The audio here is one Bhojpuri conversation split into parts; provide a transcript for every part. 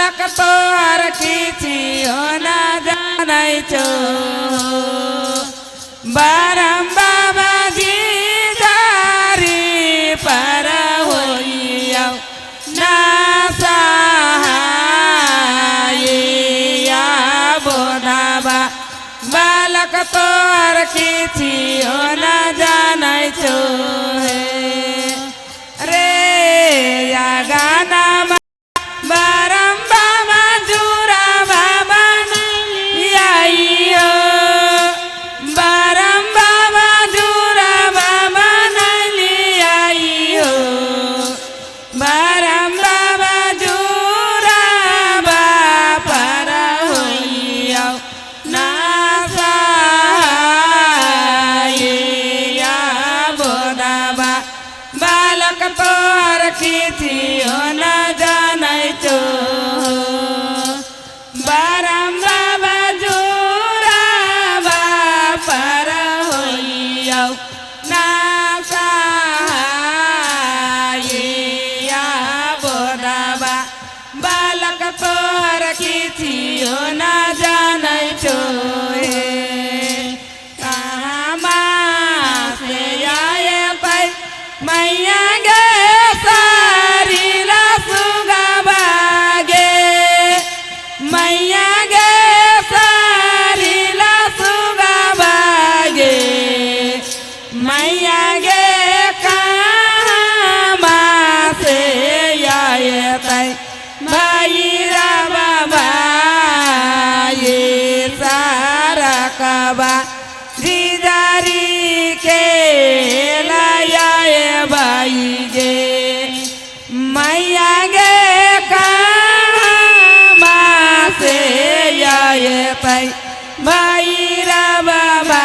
बालक तोहर किछियो न जानै छौ बारम बाबाजी जारी पर होइयौ ना सहाइया बोधाबा बालक तोहर किछियो न जानै छौ रे या गाना बारम बाबा जुरा बाबा नलियाइयो बारम बाबा जुरा बाबा नलियाइयो बारम बाबा जुरा बापर होइयौ ना सहाइया बोधाबा बालक तोहर किछियो न जानै छौ बारम बाबा जुरा बापर होइयौ ना सहाइया बोधाबा बालक तोहर किछियो न जानै छौ मैया गे सारीला सुगबा गे मैया गे सारीला सुगबा गे मैया गे कहाँ से आए भैरा बाबा ये सारा कबा जीजारी के बाई गे मैया गे कहाँ से आए भैरा बाबा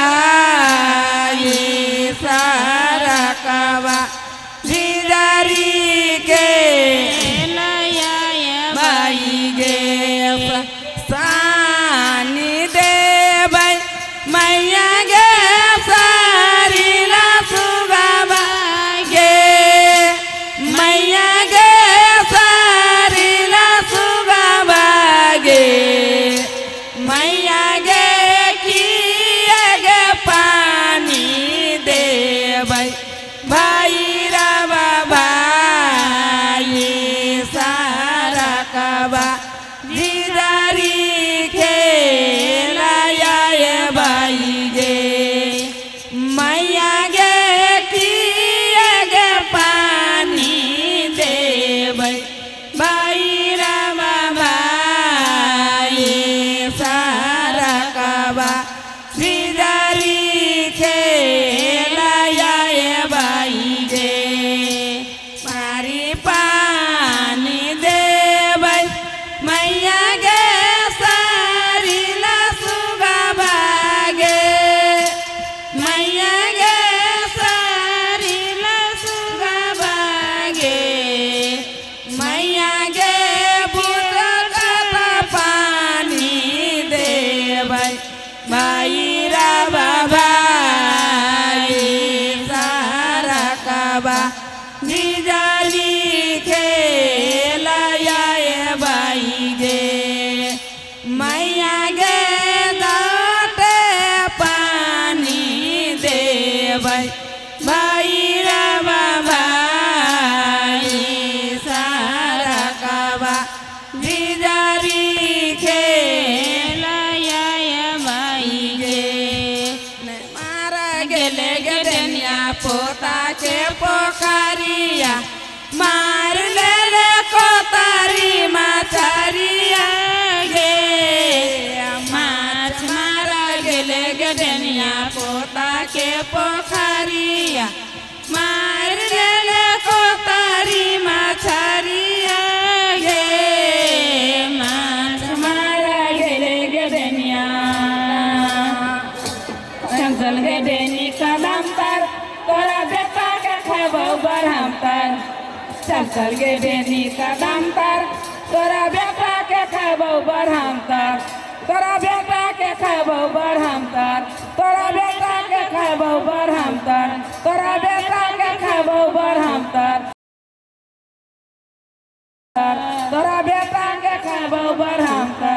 ये सारा कबा जीजारी के बाई गे सानी दे भाई मैया गे सारीला सुगबा गे मैया गे सारीला सुगबा गे मैया गे किए गे पानी दे भैरा बाबा ये सारा कबा जीजारी खेलाए बाई गे मैया गे किए गे पानी दे भैरा बाबा ये सारा कबा जीजारी खेलाए बाई गे मारी पानी दे मैया गे सारीला सुगबा गे मैया गे सारीला सुगबा गे मैया गे बुतका पानी दे भैरा बाबा ये सारा कबा जीजारी खेलाए बाई गे मैया गे दाटे पानी दे भैरा बाबा ये सारा कबा जीजारी खेलाए बाई गे मारा गेले गडनिया पोता के पोखरिया मार ले कोतारी माछरिया गे माछ मारा गेले गडनिया पोता के पोखरिया मार ले कोतारी माछरिया गे माछ मारा गेले गडनिया चंचल गडनी कदम पर तोरा बेटा के खेबो बरहम पर चल गे बेनी कदम पर तोरा बेटा के खेबो बरहम तर तोरा बेटा के खेबो बरहम तर तोरा बेटा के खेबो बरहम तर तोरा बेटा के खेबो बरहम तर तोरा बेटा के खेबो খাবো বারহামতার